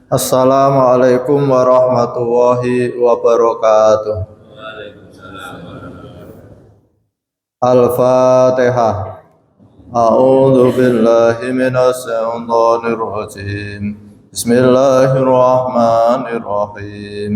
Assalamualaikum warahmatullahi wabarakatuh. Al-Fatihah. A'udzu billahi minasy syaithanir rajim. Bismillahirrahmanirrahim.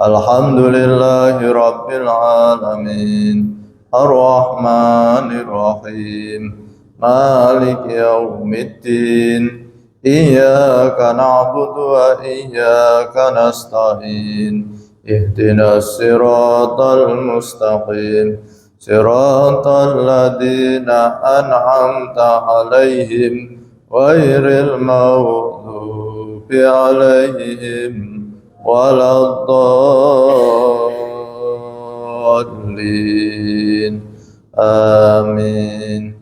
Alhamdulillahi rabbil alamin. Ar-Rahmanir Rahim. Maliki yaumiddin. Iyyaka na'budu wa iyyaka nasta'in. Ihdinas siratal mustaqim. Siratal ladzina an'amta 'alaihim ghairil maghdubi 'alaihim waladdallin. Amin.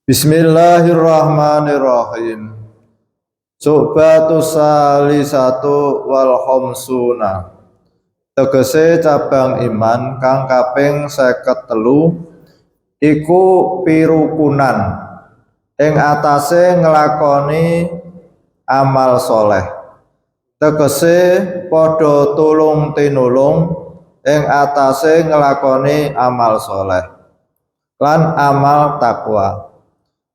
Bismillahirrahmanirrahim. Su'batus salisatu wal khamsuna. Tegese cabang iman kang kaping 53 iku pirukunan ing atase nglakoni amal soleh. Tegese padha tulung tinulung ing atase nglakoni amal soleh lan amal takwa.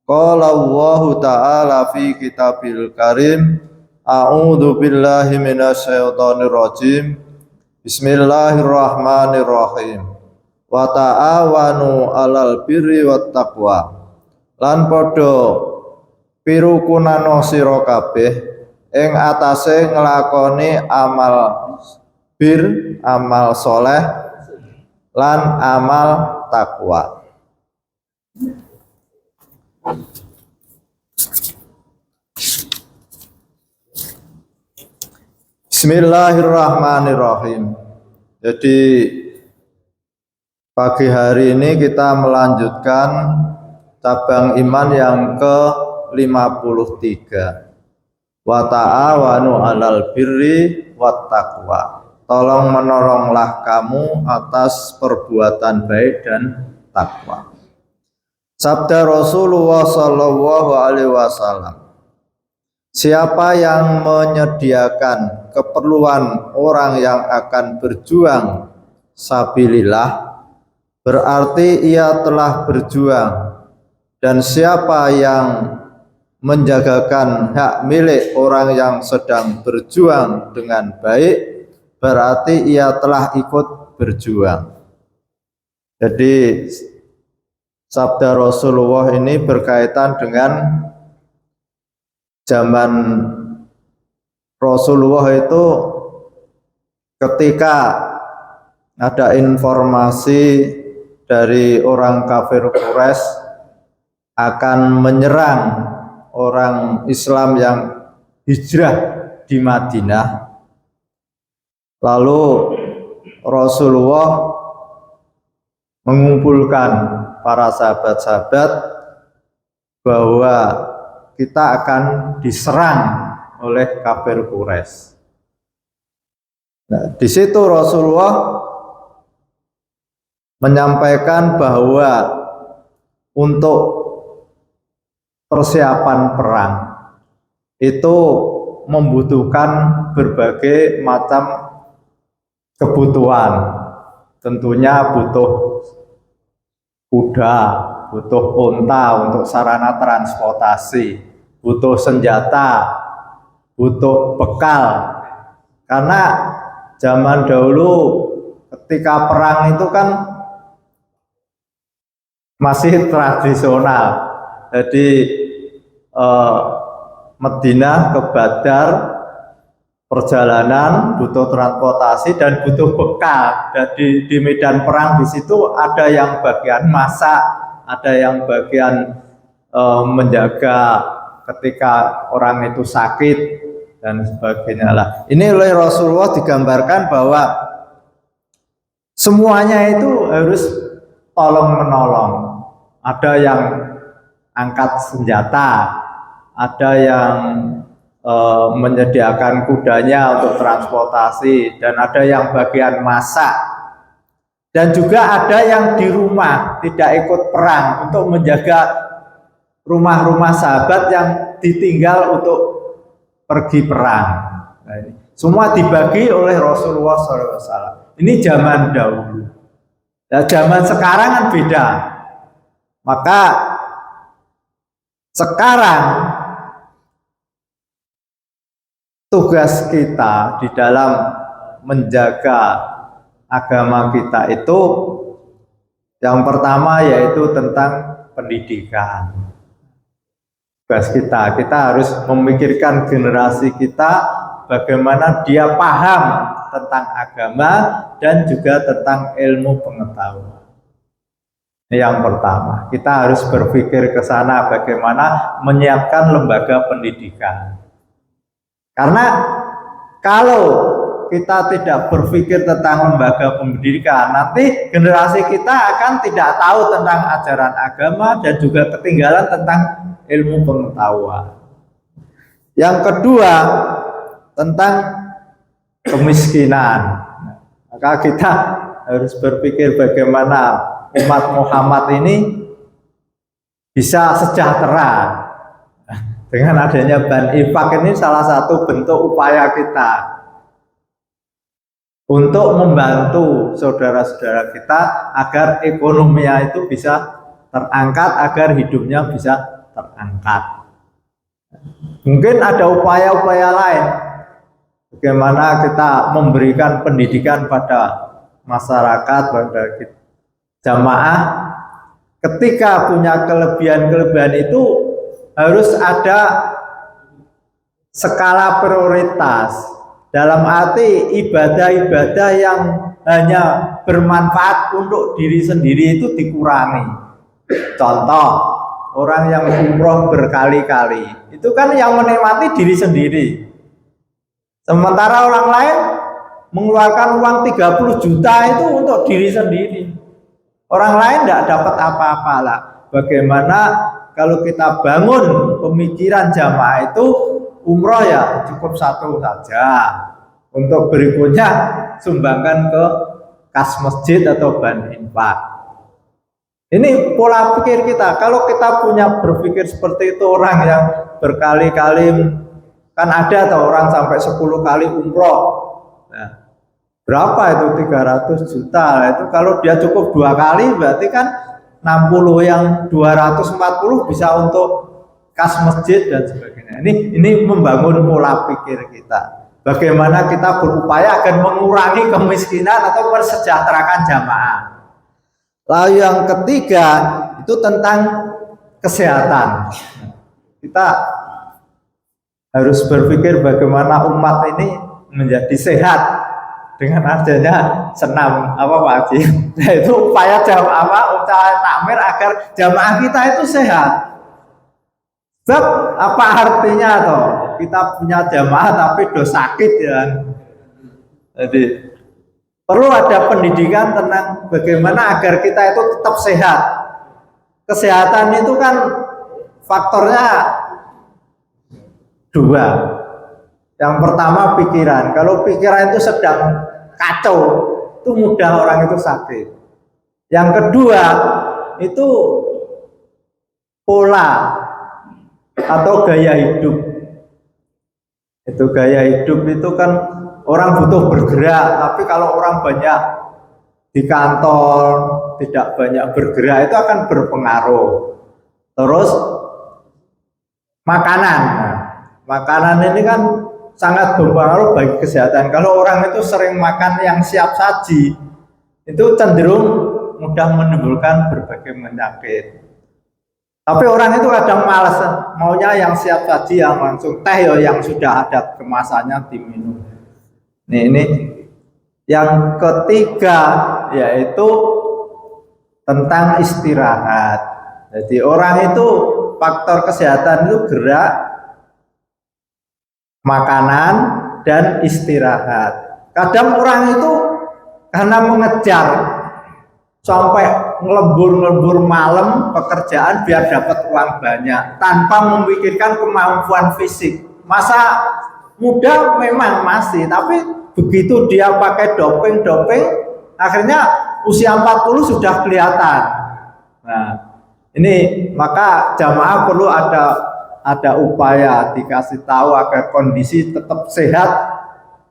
Qala Allahu ta'ala fi kitabil karim, a'udzu billahi minasy syaithanir rajim. Bismillahirrahmanirrahim. Wa ta'awanu 'alal birri wat taqwa. Lan padha pirukunana sira kabeh ing atase nglakoni amal bir, amal soleh lan amal takwa. Bismillahirrahmanirrahim. Jadi pagi hari ini kita melanjutkan cabang iman yang ke-53. Wa ta'awanu 'alal birri wat taqwa. Tolong menolonglah kamu atas perbuatan baik dan takwa. Sabda Rasulullah sallallahu alaihi wasallam. Siapa yang menyediakan keperluan orang yang akan berjuang sabilillah, berarti ia telah berjuang. Dan siapa yang menjagakan hak milik orang yang sedang berjuang dengan baik, berarti ia telah ikut berjuang. Jadi sabda Rasulullah ini berkaitan dengan zaman Rasulullah itu ketika ada informasi dari orang kafir Quraisy akan menyerang orang Islam yang hijrah di Madinah. Lalu Rasulullah mengumpulkan para sahabat-sahabat bahwa kita akan diserang oleh kafir Quraisy. Nah, di situ Rasulullah menyampaikan bahwa untuk persiapan perang itu membutuhkan berbagai macam kebutuhan. Tentunya butuh kuda, butuh unta untuk sarana transportasi, butuh senjata, butuh bekal. Karena zaman dahulu ketika perang itu kan masih tradisional. Jadi Madinah ke Badar perjalanan butuh transportasi dan butuh bekal. Jadi di medan perang di situ ada yang bagian masak, ada yang bagian menjaga ketika orang itu sakit, dan sebagainya lah. Ini oleh Rasulullah digambarkan bahwa semuanya itu harus tolong menolong. Ada yang angkat senjata, ada yang menyediakan kudanya untuk transportasi, dan ada yang bagian masak, dan juga ada yang di rumah tidak ikut perang untuk menjaga rumah-rumah sahabat yang ditinggal untuk pergi perang. Nah, ini semua dibagi oleh Rasulullah SAW. Ini zaman dahulu. Nah, zaman sekarang kan beda. Maka sekarang tugas kita di dalam menjaga agama kita itu yang pertama yaitu tentang pendidikan. Tugas kita harus memikirkan generasi kita bagaimana dia paham tentang agama dan juga tentang ilmu pengetahuan. Yang pertama, kita harus berpikir ke sana bagaimana menyiapkan lembaga pendidikan. Karena kalau kita tidak berpikir tentang lembaga pendidikan, nanti generasi kita akan tidak tahu tentang ajaran agama dan juga ketinggalan tentang ilmu pengetahuan. Yang kedua, tentang kemiskinan. Maka kita harus berpikir bagaimana umat Muhammad ini bisa sejahtera. Dengan adanya Ban Infak ini salah satu bentuk upaya kita untuk membantu saudara-saudara kita agar ekonominya itu bisa terangkat, agar hidupnya bisa terangkat. Mungkin ada upaya-upaya lain bagaimana kita memberikan pendidikan pada masyarakat, pada jamaah. Ketika punya kelebihan-kelebihan itu harus ada skala prioritas, dalam arti ibadah-ibadah yang hanya bermanfaat untuk diri sendiri itu dikurangi. Contoh, orang yang umroh berkali-kali itu kan yang menikmati diri sendiri, sementara orang lain mengeluarkan uang 30 juta itu untuk diri sendiri. Orang lain tidak dapat apa-apa lah. Bagaimana kalau kita bangun pemikiran jamaah itu umroh ya cukup satu saja, untuk berikutnya sumbangkan ke kas masjid atau Ban Infak. Ini pola pikir kita. Kalau kita punya berpikir seperti itu, orang yang berkali-kali, kan ada atau orang sampai 10 kali umroh, nah, berapa itu 300 juta. Itu kalau dia cukup 2 kali berarti kan 60, yang 240 bisa untuk kas masjid dan sebagainya. Ini membangun pola pikir kita. Bagaimana kita berupaya agar mengurangi kemiskinan atau mensejahterakan jamaah. Lalu yang ketiga itu tentang kesehatan. Kita harus berpikir bagaimana umat ini menjadi sehat dengan adanya senam Pak Haji. Nah, itu upaya upaya takmir agar jamaah kita itu sehat. Sebab apa artinya toh kita punya jamaah tapi sakit ya. Jadi perlu ada pendidikan tentang bagaimana agar kita itu tetap sehat. Kesehatan itu kan faktornya 2. Yang pertama pikiran. Kalau pikiran itu sedang kacau, itu mudah orang itu sakit. Yang kedua itu pola atau gaya hidup. Itu gaya hidup itu kan orang butuh bergerak, tapi kalau orang banyak di kantor, tidak banyak bergerak, itu akan berpengaruh. Terus makanan. Nah, makanan ini kan sangat berpengaruh bagi kesehatan. Kalau orang itu sering makan yang siap saji, itu cenderung mudah menimbulkan berbagai penyakit. Tapi orang itu kadang malas, maunya yang siap saji, yang langsung teh yang sudah ada kemasannya diminum. Ini yang ketiga yaitu tentang istirahat. Jadi orang itu faktor kesehatan itu gerak, makanan, dan istirahat. Kadang orang itu karena mengejar sampai ngelembur-ngelembur malam pekerjaan biar dapat uang banyak tanpa memikirkan kemampuan fisik. Masa muda memang masih, tapi begitu dia pakai doping, akhirnya usia 40 sudah kelihatan. Nah, ini maka jamaah perlu ada upaya dikasih tahu agar kondisi tetap sehat.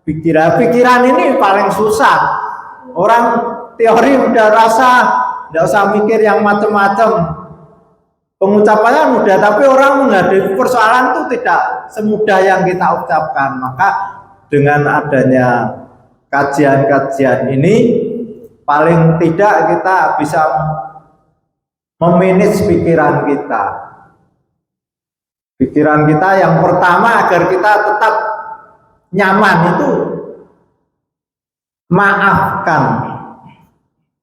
Pikiran ini paling susah. Orang teori udah rasa, nggak usah mikir yang macam-macam. Pengucapannya mudah, tapi orang menghadapi persoalan itu tidak semudah yang kita ucapkan. Maka dengan adanya kajian-kajian ini, paling tidak kita bisa memanage pikiran kita. Pikiran kita yang pertama agar kita tetap nyaman itu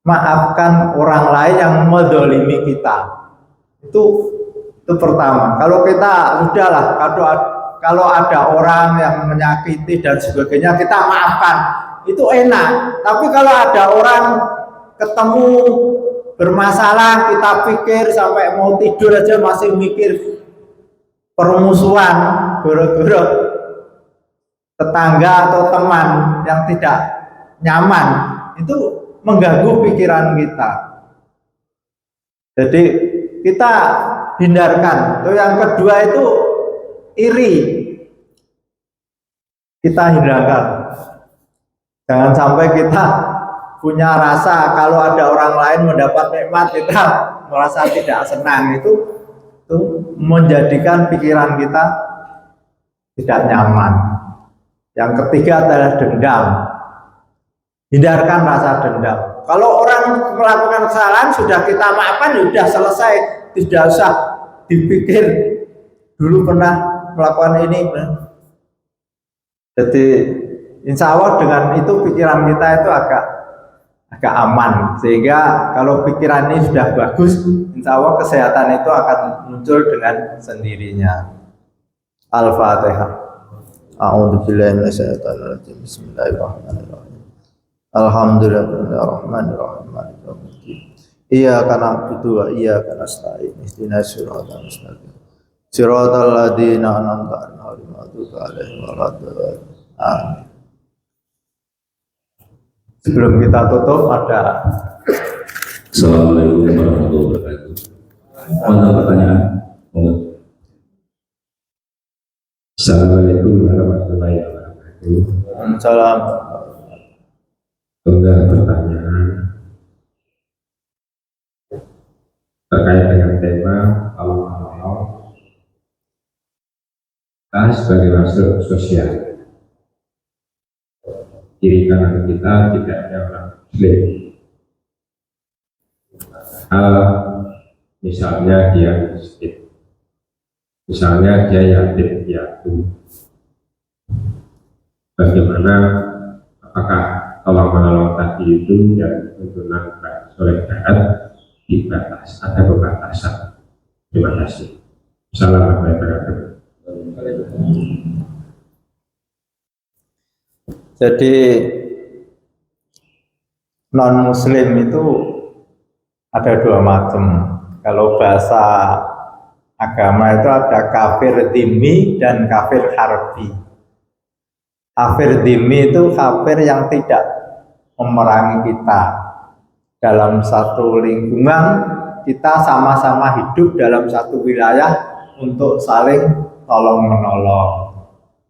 maafkan orang lain yang mendolimi kita. Itu pertama. Kalau kita udahlah, kalau ada orang yang menyakiti dan sebagainya, kita maafkan, itu enak. Tapi kalau ada orang ketemu bermasalah, kita pikir sampai mau tidur aja masih mikir permusuhan gara-gara tetangga atau teman yang tidak nyaman, itu mengganggu pikiran kita. Jadi kita hindarkan. Yang kedua itu iri, kita hindarkan. Jangan sampai kita punya rasa kalau ada orang lain mendapat nikmat kita merasa tidak senang. Itu menjadikan pikiran kita tidak nyaman. Yang ketiga adalah dendam. Hindarkan rasa dendam. Kalau orang melakukan kesalahan sudah kita maafkan, sudah selesai, tidak usah dipikir dulu pernah melakukan ini. Jadi insya Allah dengan itu pikiran kita itu agak aman, sehingga kalau pikiran ini sudah bagus, insya Allah kesehatan itu akan muncul dengan sendirinya. Al-Fatihah. A'udzubillahi minasyaitonir rajim. Bismillahirrahmanirrahim. Alhamdulillahirrahmanirrahim. Iyyaka na'budu wa iyyaka nasta'in. Ihdinas siratal mustaqim. Siratal ladzina an'amta 'alaihim ghairil maghdubi 'alaihim. Amin. Sebelum kita tutup ada Assalamualaikum warahmatullahi wabarakatuh. Ada pertanyaan? Assalamualaikum warahmatullahi wabarakatuh. Salam. Enggak pertanyaan terkait dengan tema kalau kita sebagai makhluk sosial, kiri kanan kita tidak ada orang muslim. Misalnya dia miskin, misalnya dia yatim piatu, bagaimana, apakah tolong menolong tadi itu yang menggunakan solidaritas dibatas, ada pembatasan? Terima kasih. Assalamualaikum warahmatullahi wabarakatuh. Jadi non muslim itu ada dua macam. Kalau bahasa agama itu ada kafir dhimmi dan kafir harbi. Kafir dhimmi itu kafir yang tidak memerangi kita. Dalam satu lingkungan kita sama-sama hidup dalam satu wilayah untuk saling tolong menolong.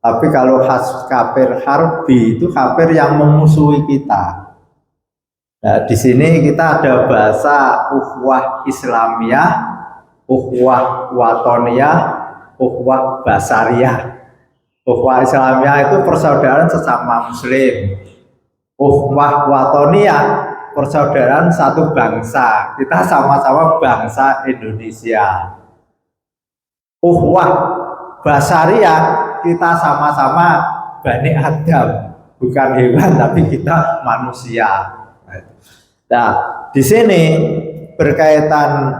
Tapi kalau kafir harbi itu kafir yang memusuhi kita. Nah, di sini kita ada bahasa ukhuwah Islamiyah, ukhuwah watoniyah, ukhuwah basariyah. Ukhuwah Islamiyah itu persaudaraan sesama muslim. Ukhuwah watoniyah persaudaraan satu bangsa. Kita sama-sama bangsa Indonesia. Ukhuwah basariyah kita sama-sama Bani Adam, bukan hewan tapi kita manusia. Nah, di sini berkaitan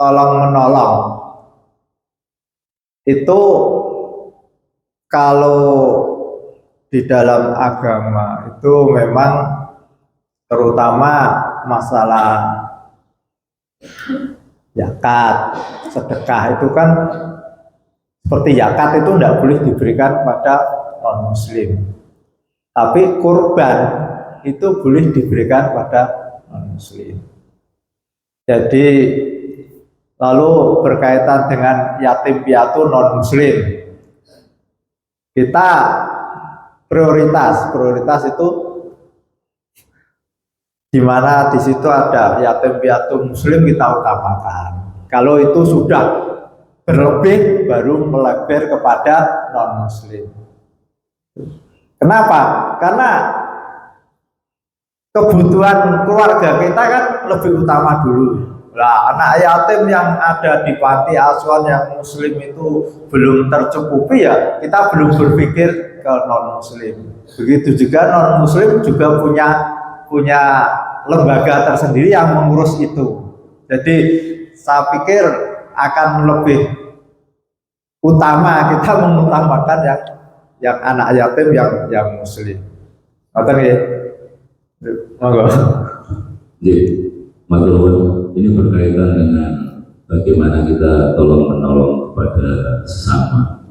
tolong menolong itu kalau di dalam agama itu memang terutama masalah zakat, sedekah itu kan seperti zakat itu tidak boleh diberikan pada non muslim. Tapi kurban itu boleh diberikan pada non muslim. Jadi lalu berkaitan dengan yatim piatu non muslim, kita prioritas itu di mana di situ ada yatim piatu muslim kita utamakan. Kalau itu sudah berlebih baru melebar kepada non muslim. Kenapa? Karena kebutuhan keluarga kita kan lebih utama dulu. Nah, anak yatim yang ada di panti asuhan yang muslim itu belum tercukupi, ya kita belum berpikir ke non muslim. Begitu juga non muslim juga punya lembaga tersendiri yang mengurus itu. Jadi saya pikir akan lebih utama kita mengutamakan yang anak yatim yang muslim. Ngoten nggih. Monggo. Jadi, matur ini berkaitan dengan bagaimana kita tolong menolong kepada sesama.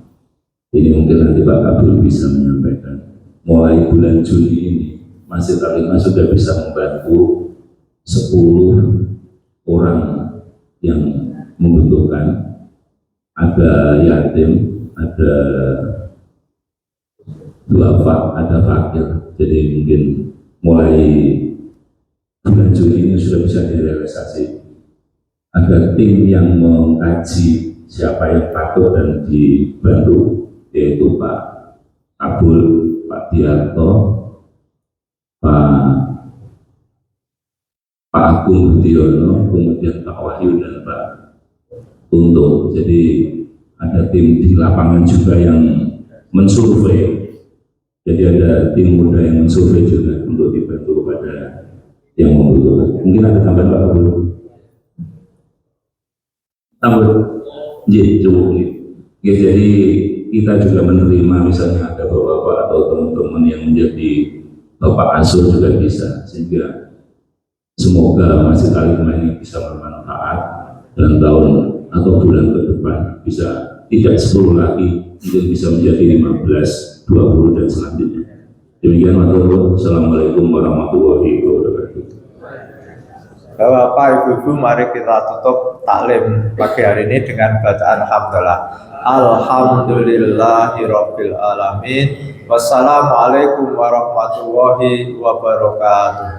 Ini mungkin nanti Pak Kabul bisa menyampaikan. Mulai bulan Juni ini, Masjid Al-Hikmah sudah bisa membantu 10 orang yang membutuhkan. Ada yatim, ada duafa, ada fakir. Jadi mungkin mulai bulan Juli ini sudah bisa direalisasi. Ada tim yang mengkaji siapa yang patut dan dibantu, yaitu Pak Abul, Pak Diarto, Pak Agung Budiono, kemudian Pak Wahyu dan Pak Untung. Jadi ada tim di lapangan juga yang mensurvei. Jadi ada tim muda yang mensurvei juga untuk dibantu kepada yang membutuhkan. Mungkin ada tambahan Pak Abul? Tambah? Cukup. Ya, jadi kita juga menerima misalnya ada bapak-bapak atau teman-teman yang menjadi bapak asuh juga bisa, sehingga semoga Masjid Al-Hikmah ini bisa bermanfaat dan tahun atau bulan ke depan bisa tidak 10 lagi, mungkin bisa menjadi 15, 20 dan selanjutnya. Demikian matur. Assalamualaikum warahmatullahi wabarakatuh. Bapak Ibu, mari kita tutup taklim pagi hari ini dengan bacaan hamdalah. Alhamdulillahirabbil alamin. Wassalamualaikum warahmatullahi wabarakatuh.